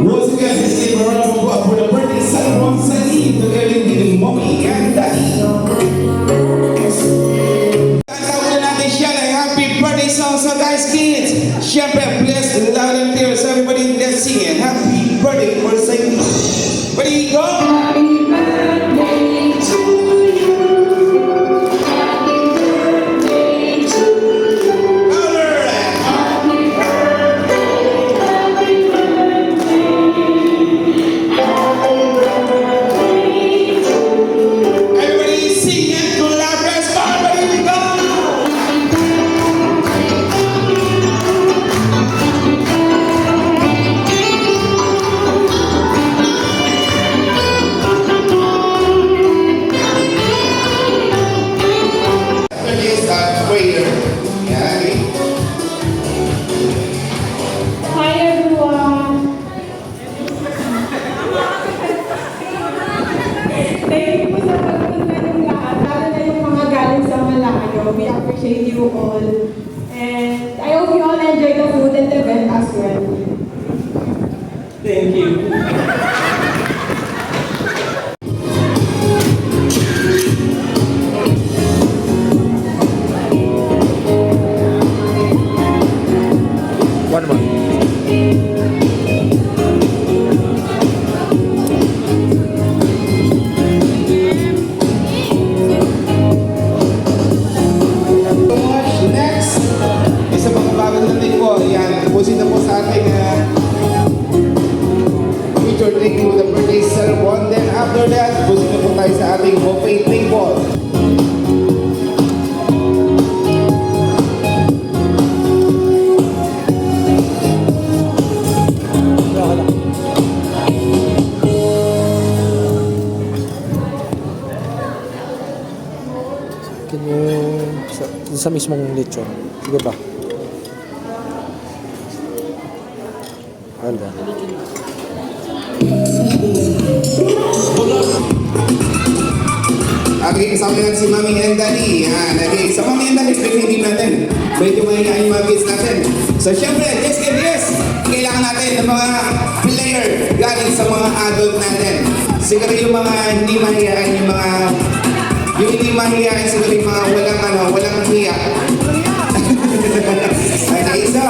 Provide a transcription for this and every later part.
Once again, let's give a round of applause for the birthday celebrant together with Mommy and Daddy. Kanta natin siya ng happy birthday song sa guys kids. Siyempre, blessed, loud and clear. So everybody let's sing it. Happy birthday for Sadie. Ready, go! Happy birthday to you. Happy birthday to you. Louder! Happy birthday, happy birthday. Happy birthday to you. Everybody sing it to loud response. Ready, go! Hi everyone. Thank you po sa pagpunta ng lahat, lalo na yung mga galing sa malayo. We appreciate you all. And I hope you all enjoy the food and the event as well. Thank you. One more. So much. Next, isa pang bagong natin po. Yan, pusin na po sa ating feature drink with the birthday celebrant. Then after that, pusin na po tayo sa ating buffet table. Can you, sa mismong lechon. Sige ba? Anda. Okay, kasama natin si Mami and Daddy. Yan, okay. Sa Mami and Daddy, expecting team natin. Medyo mahihain yung mga kids natin. So, syempre, yes and yes, kailangan natin ng mga player galing sa mga adult natin. Siguro yung mga hindi mahihain, yung hindi mahihain, siguro yung mga walang hiya. Okay, so,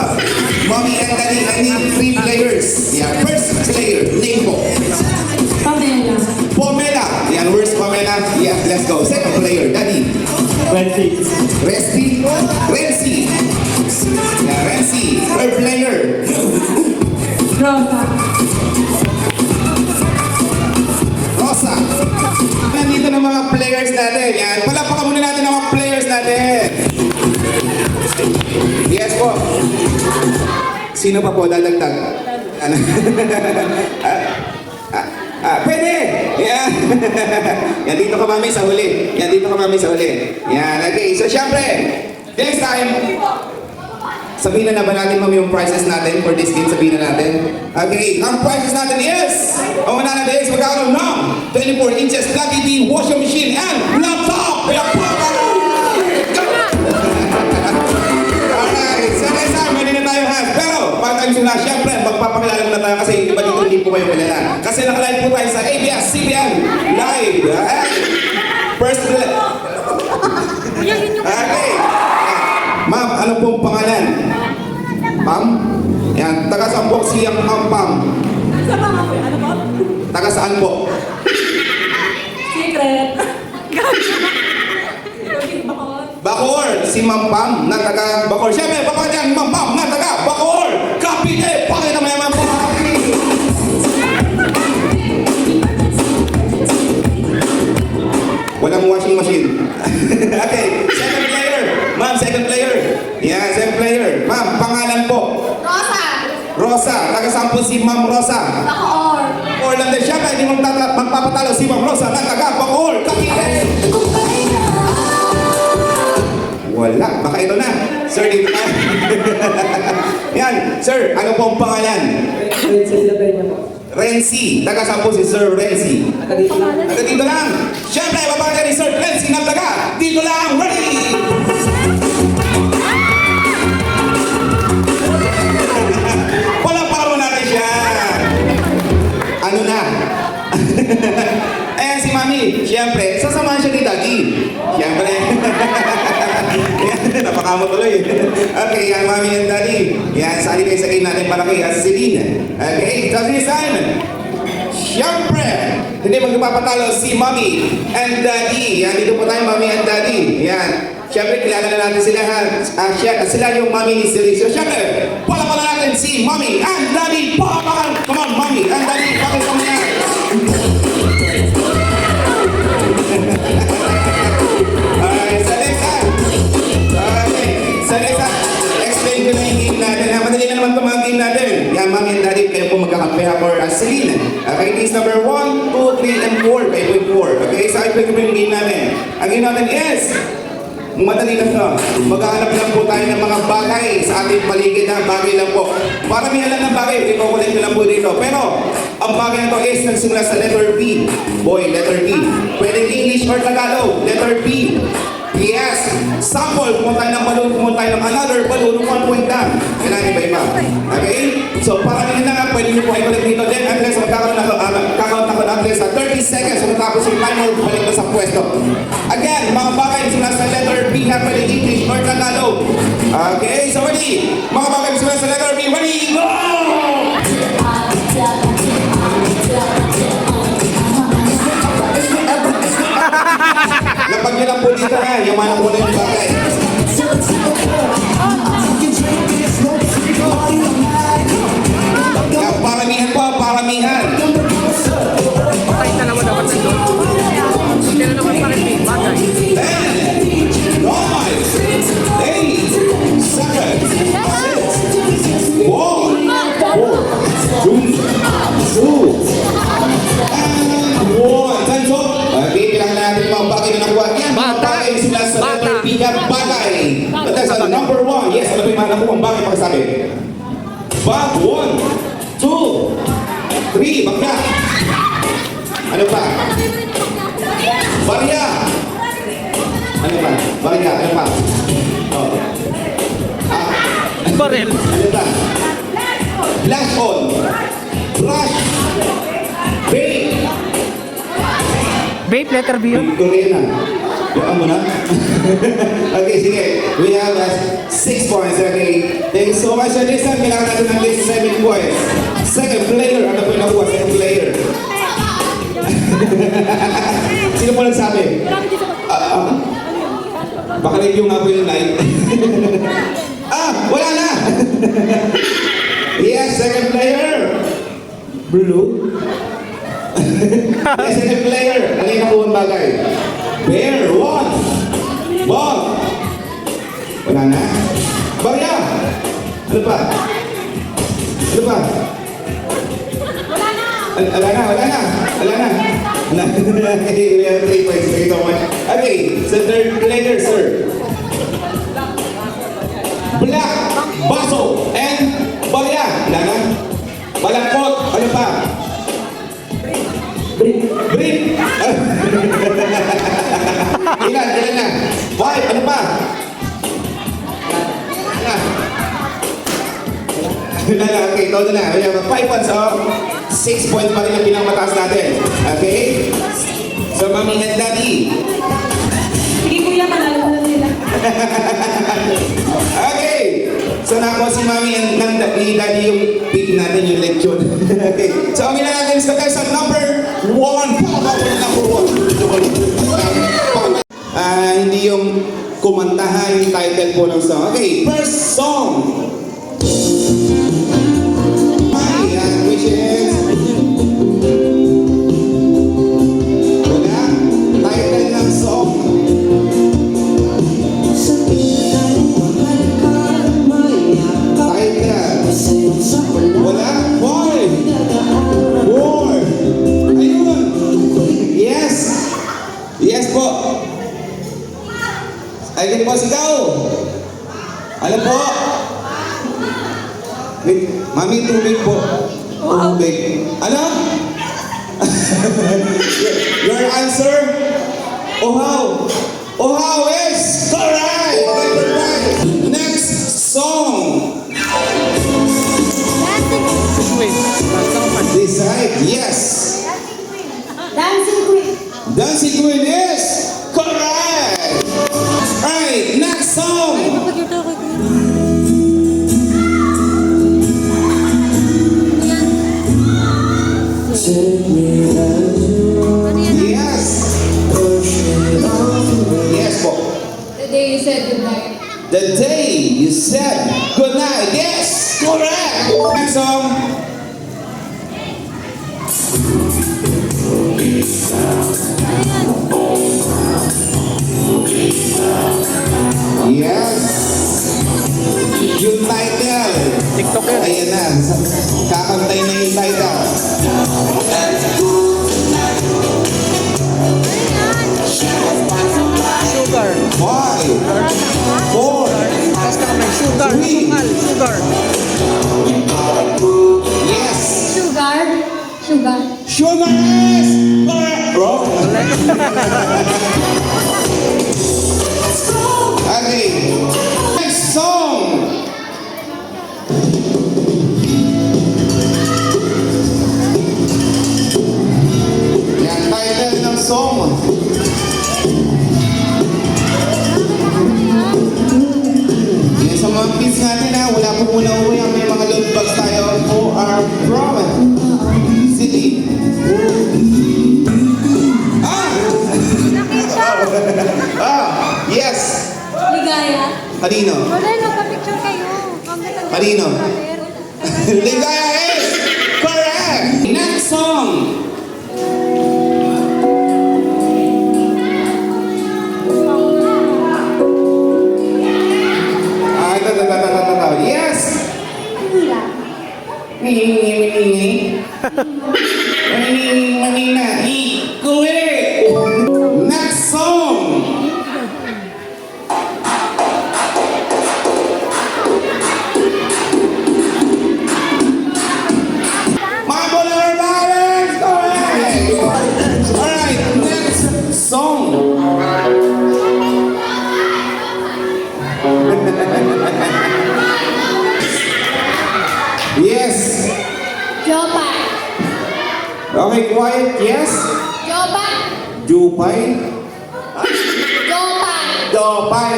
Mami and Daddy, I need 3 players. Yeah, first player, name po. Pamela. Pomela. Yan, where's Pomela? Yeah, let's go. Second player, Daddy. Renzi. Renzi. Yeah, Renzi. Third player. Rosa. Rosa. Nandito ng mga players natin. Yan, palapakan muna natin ang mga players natin. Yes po. Sino pa po dadagdag? Ano? Pwede! Yan. Yan, dito ka mami sa huli. Yan, dito ka mami sa huli. Yan, okay. So, syempre, next time, sabihin na ba natin mami yung prices natin for this game? Sabihin na natin. Okay, ang prices natin is, ang manana na is magkakaroon ng 24 inches flat TV washing machine and laptop! Alright, so next time, hindi na tayo hands. Pero, bago tayo sila, syempre, magpapakilala muna tayo kasi iba dito hindi po kayo kilala. Kasi nakalive po tayo sa ABS-CBN Live. First play. Okay. Ma'am, ano pong pangalan? Pam? Yan, taga Sambok siyang Pam. Sa mga saan po? Secret. Bacoor, si Ma'am Pam na taga Bacoor. Siyempre, baka dyan, Ma'am Pam na taga Bacoor. Kapite, pakita mo naman po. Walang washing machine. Okay, second player. Ma'am, second player. Yeah, second player. Ma'am, pangalan po. Rosa. Rosa, taga-sampo si Ma'am Rosa. Bacoor. Or lang din siya, hindi magpapatalo si Ma'am Rosa na taga Bacoor. Kapite. Wala, baka ito na. Sir, dito na. Yan, sir, ano po ang pangalan? Renzi, taga-sampo si Sir Renzi. Taga dito lang. Siyempre, babagay ni Sir Renzi ng taga. Dito lang, ready! Palaparo natin siya. Ano na? Ayan si Mami, siyempre, sasamahan siya ni Daddy. Siyempre. Napakamo tuloy. Okay, yan Mami and Daddy. Yan, sali kayo sa game natin malaki at Celine. Okay, so this time, siyempre, hindi magpapatalo si Mami and Daddy. Yan, dito po tayo Mami and Daddy. Yan. Siyempre, kilala na natin sila ha. Sila yung Mami ni Celine. So, siyempre, pala natin si Mami and Daddy. Palapakan! Come on, Mami and Daddy. Pakita mo yan. Alright, sa next time. Okay, sa next time, explain ko na yung game natin. Madali na naman ito mga game natin. Yan, Mami and Daddy, kayo po magkakampiha for Celine. Okay, case number 1, 2, 3, and 4. Kayo po yung 4. Okay, so explain ko po yung game natin. Ang game natin is, madali lang to. Maghahanap lang po tayo ng mga bagay sa ating paligid na bagay lang po. Maramihan lang ng bagay, ikukulit ko lang po dito. Pero, ang bagay na to is nagsimula sa letter B. Boy, letter B. Pwede English or Tagalog, letter B. Yes. Sample, pumunta tayo ng balloon, pumunta tayo ng another balloon, 1 point lang. Kailangan iba-iba. Okay? So, parang na nga, pwede nyo po ay balik dito. Then, unless magkakaroon ako ng unless sa 30 seconds, matapos yung timer, balik na sa pwesto. Again, mga bagay na sila sa letter B na pwede English or Tagalog. Okay? So, ready? Mga bagay na sila sa letter B. Ready? Go! Lapag nyo lang po dito ha, yaman po na yung bagay. Yan, paramihan po, paramihan. Patay dalawa dapat nandun. Pero naman pa rin may bagay. 10, 9, 8, 7, 6, 5, 4, 3, 2, 1. Time's up. Okay, bilang natin mga bagay na nakuha. Yan, mga Bata. bagay sila sa letter Bata. B na bagay. But that's number 1. Yes, ano ba yung mga nakuha bagay pagkasabi? Bag 1, 2, 3, bagya. Ano pa? Barya. Ano pa? Barya, ano pa? Oh. Barel. Ano pa? Flash on. Brush. Bake. Vape, letter B yun. Korean na. Baka mo na. Okay, sige. We have 6 points, okay? Thank you so much. So this time, kailangan natin ng list 7 points. Second player. Ano po yung nakuha? Second player. Sino po nagsabi? Baka review nga po yung live. Wala na! Yes, second player. Blue. Yes, second player. Ano yung nakuha ang bagay? Bear, one. Ball. Wala na. Barya. Ano pa? Ano pa? Wala na. We have 3 points. Thank you so much. Okay, so third player, sir. Black, baso, and barya. Wala na. Balakot. Ano pa? Brief. Ilan na? 5. Ano pa? Wala na. Okay, todo na. We have 5 points. So, 6 points pa rin ang pinamataas natin. Okay? So, Mami and Daddy. Sige kuya, manalo na sila. Okay. So, nakuha si Mami and ni Daddy yung pick natin yung lechon. Okay. So, amin na natin sa number Hindi yung kumantahan yung title po ng song. Okay, first song. Ayan, which is... Wala, title ng song. Title. Wala, boy. Boy. Ayun. Yes. Yes po. Ayun po, sigaw. Ano po? Wait, mami, tubig po. Tubig. Ano? Your answer? Ohaw. Ohaw is correct. Next song. Wait, basta ko pa. Decide. Yes. Dancing Queen. Dancing Queen is correct. Alright, next song. Yes. Yes po. The day you said goodbye. The day you said goodnight. Yes, correct. Next song. Yes. Yung title. TikTok yan. Ayan na. Kakantay na yung title. Sugar. 5, 4, Tapos ka kamay. Sugar. Sugar. Sugar. yes. Sugar. Sugar. Sugar is correct. Bro. Okay. Next song. Yan, title ng song. Yan sa mga kids natin ha, wala po muna uwi ang may mga load bags tayo who are from city. Yes. Ligaya. Kanino? Wala, nagpa-picture kayo. Kanino? Ligaya is correct. Next song. Ito. Yes. Manina. Correct. Next song. Marble Balance. Correct. Alright, next song. Yes. Jopa. Okay, quiet. Yes. Jopa. Jupay. Jopa. Jopay.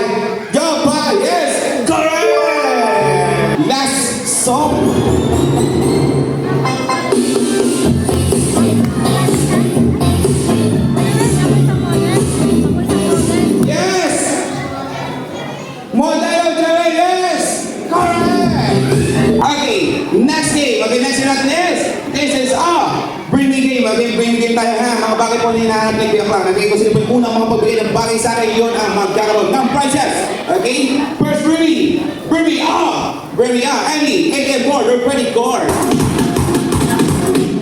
Jopay. Yes. Correct. Last song. Yes. Modelo Jerry. Yes. Correct. Okay. Next game. Okay, next game natin is this is bring me game. Okay, bring me game tayo ha. Mga bagay po na hinahanap ng biyak lang. Okay, kung sino po yung unang mga pagbigay ng bagay sa akin, yun ang magkakaroon ng prizes. Okay? First, bring me. Bring me Bring me Andy, ATM card, or credit card.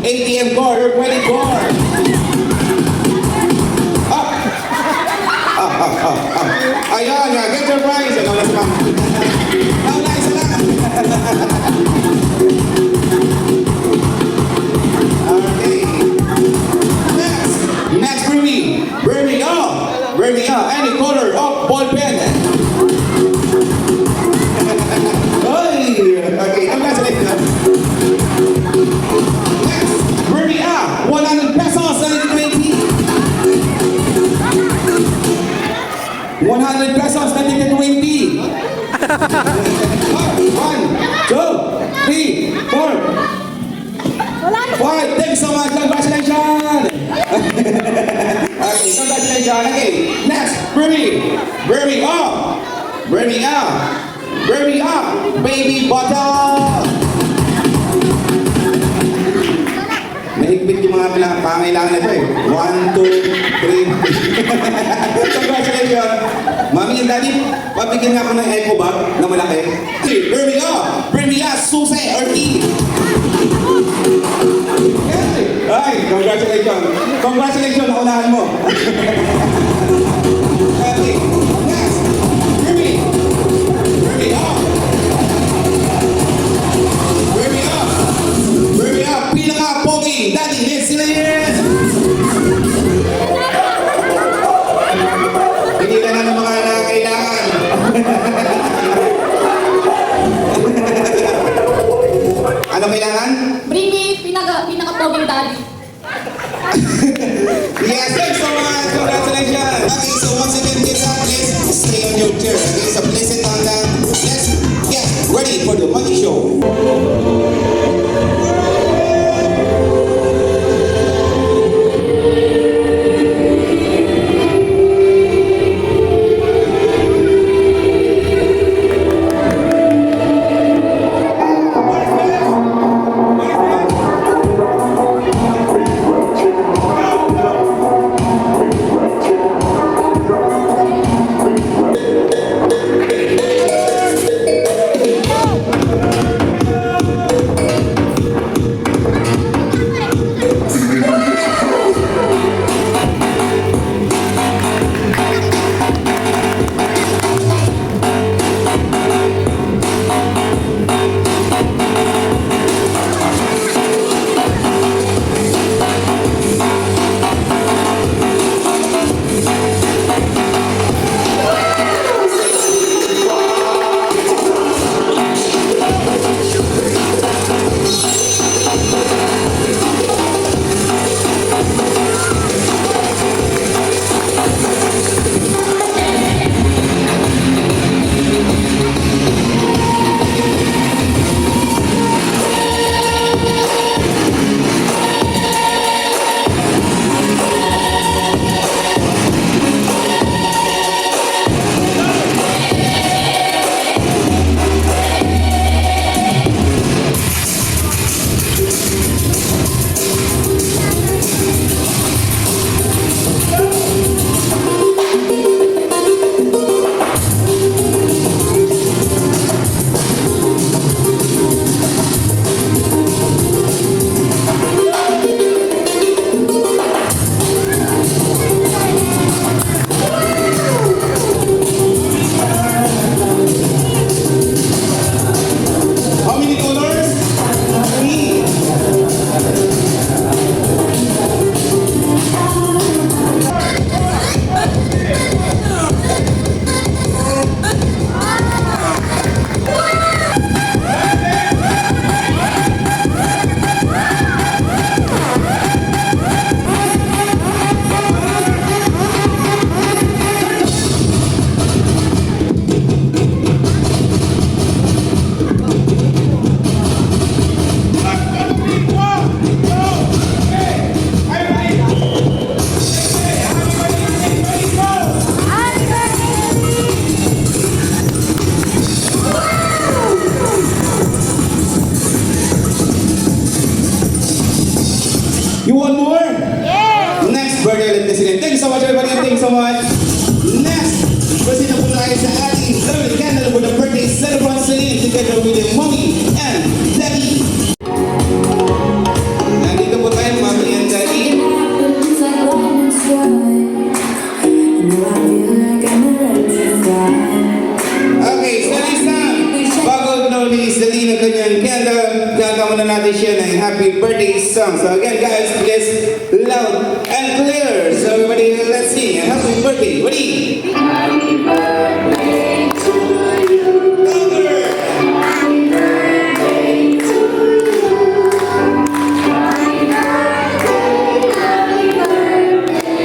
ATM card, or credit card. Ayan, get your prize. Ano na si ma'am? Nice lang. Okay. Next, bring me any color of ball pen. Okay, congratulations. Next, bring me 100 pesos and 20. 100 pesos na tignan 20. 1, 2, 3, 4, 5. Thanks so much. Congratulations. Okay. Okay, congratulations. Okay, next, Burmy up. Burmy up. Baby bottle. Mahigpit yung mga pangailangan nito eh. 1, 2, 3. Congratulations. Mami and Daddy, pabigyan nga ako ng eco bag na malaki. Okay, Burmy up, Susi or T. Ay, congratulations. Congratulations, naunahan mo. Okay, next. Burmy up. Burmy up. Pinaka-pogi. Daddy, let's see it. Hindi ka na ng mga nakakailangan. Ano kailangan? Bring me pinaka-poging daddy. Yes, thanks so much. Congratulations. Okay, so once again, kids, please stay on your chair. Okay, so please sit down. Let's get ready for the money show. You want more? Yeah! Next birthday ulit na. Thank you so much everybody. Thank you so much. Next, proceed na po tayo sa ating third candle for the birthday celebrant Celine together with their mommy and daddy. Nandito po tayo, mommy and daddy. Okay, so this time, bago na-release dali ng kanyang candle, gagawa muna natin siya ng happy birthday song. So again guys, please loud and clear. So everybody, let's sing a happy birthday. Ready? Happy birthday to you. Louder! Happy birthday to you. Happy birthday, happy birthday.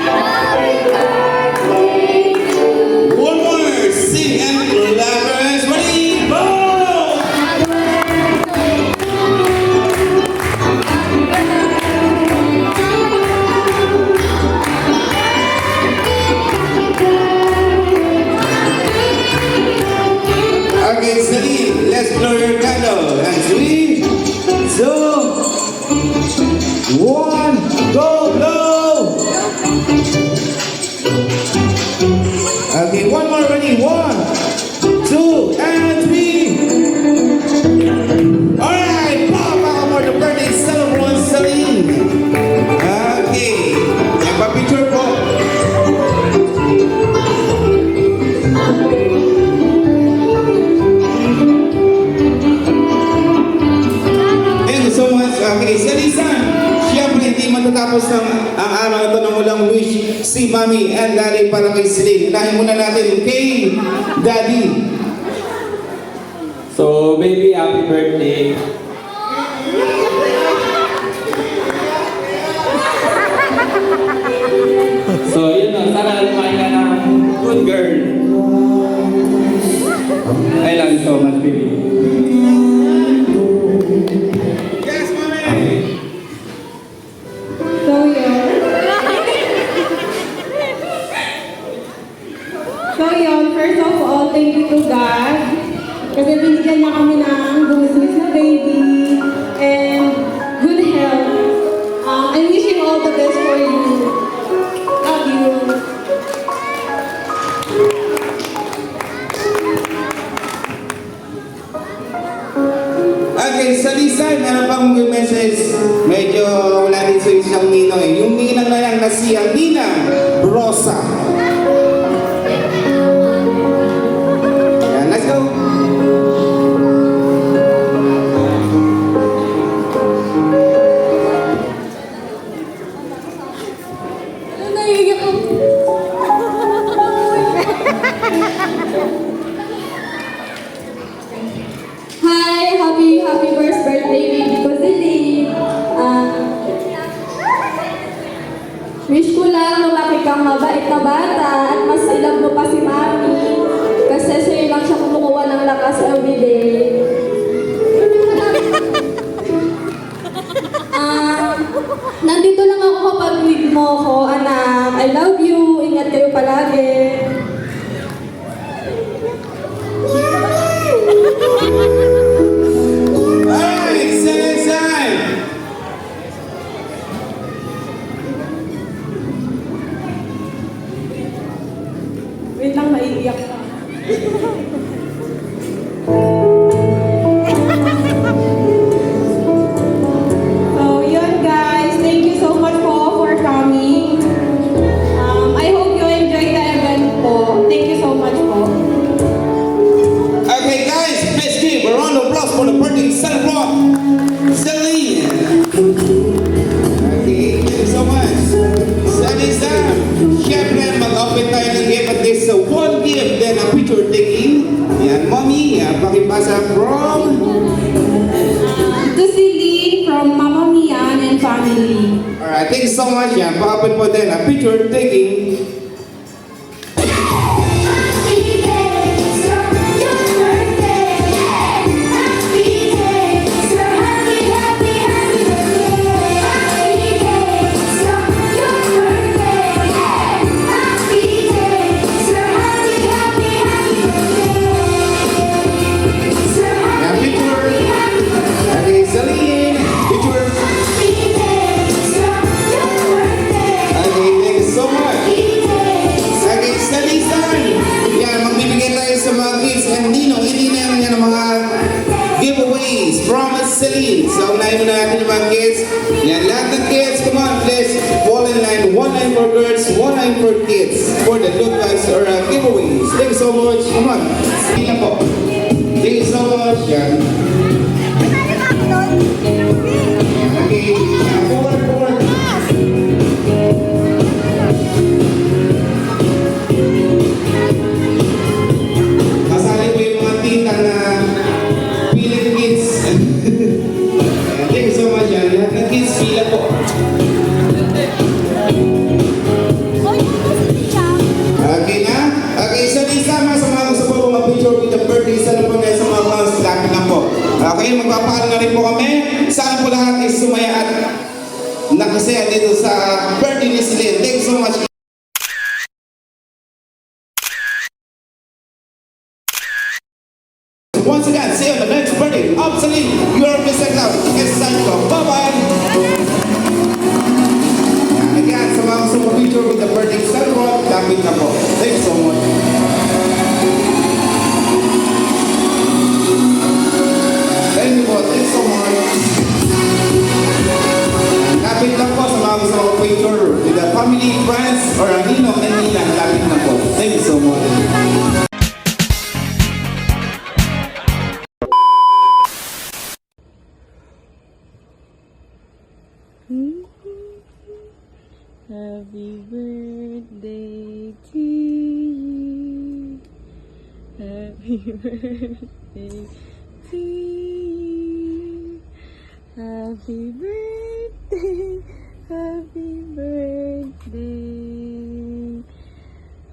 Happy birthday to you. One more, sing and clap your hands. Ready? Go! Happy birthday to you. Happy birthday. so much. Okay, sa Lisan, siyempre hindi matatapos ng ang araw na ito ng walang wish si Mami and Daddy para kay Celine. Unahin muna natin kay Daddy. So, baby, happy birthday. So, yun o, sana lumaki ka ng good girl. I love you so much, baby. Yes, Mami! So yun. So yun, first of all, thank you to God. Kasi binigyan niya kami ng buntis na baby and good health. I'm wishing all the best for you. Love you. Okay, sa Lisan, meron pang good message. Medyo wala din sa isang Nino eh. Yung ninang na lang na siya, Nina Rosa. Yan, let's go! Ano naiiyak ako? Hi, happy first birthday, baby ko Celine. Wish ko lang lumaki kang mabait na bata at mas ilab mo pa si Mami. Kasi sa'yo lang siya kumukuha ng lakas everyday. Nandito lang ako kapag need mo ako, anak. I love you. Ingat kayo palagi. Alright, sa Lisan! Wait lang, naiiyak ka. So yun guys, thank you so much po for coming. I hope you enjoyed the event po. Thank you so much po. Okay, guys, let's give a round of applause for the birthday celebrant, Celine. Okay, thank you so much. Sa Lisan, syempre mag-open tayo ng gift at this one gift, then a picture taking. Yan, Mommy, pakipasa from... To Celine from Mama Mian and family. Alright, thank you so much. Yan, pakapin po din a picture taking. Yan, picture. Okay, Celine, picture. Okay, thank you so much. Okay, sa Lisan, yan, magbibigay tayo sa mga kids and Nino, hindi na yan ang mga giveaways from Celine. So, unahin muna natin yung mga kids. Yan, lahat ng kids, come on, please, fall in line. One line for girls, one line for kids for the look guys or giveaways. Thank you so much. Come on. Tingnan po. Thank you so much. Yan. Okay, yan, forward. Kasali po yung mga tita na pilit kids. Ayan, thank you so much. Yan. Lahat ng kids, pila po. Okay na? Okay, so isama sa mga gusto po mag-picture with the birthday celebration sa mga fans, lapit na po. Okay, magpapaano na rin po kami. Saan po lahat is sumaya at nakasaya dito sa birthday ni Celine. Thank you so much. Once again, see you on the next birthday of Celine. You are Mr. Cloud. It's time to go. Bye-bye. And again, sa mga gusto mag-picture with the birthday celebrant, lapit na po. Thank you so much. Thank you po. Thank you so much. Lapit lang po sa mga gusto mag-picture with the family, friends, or a Nino and Nina. Lapit na po. Thank you so much. Happy birthday to you. Happy birthday to you. Happy birthday. Happy birthday.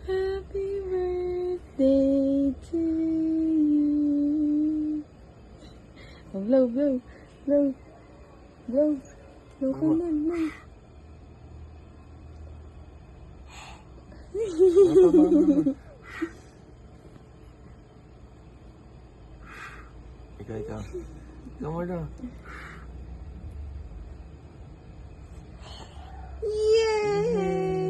Happy birthday to you. Oh, blow, blow, blow, blow, blow, come on, blow. Ikaw. Ikaw mo na. Yay!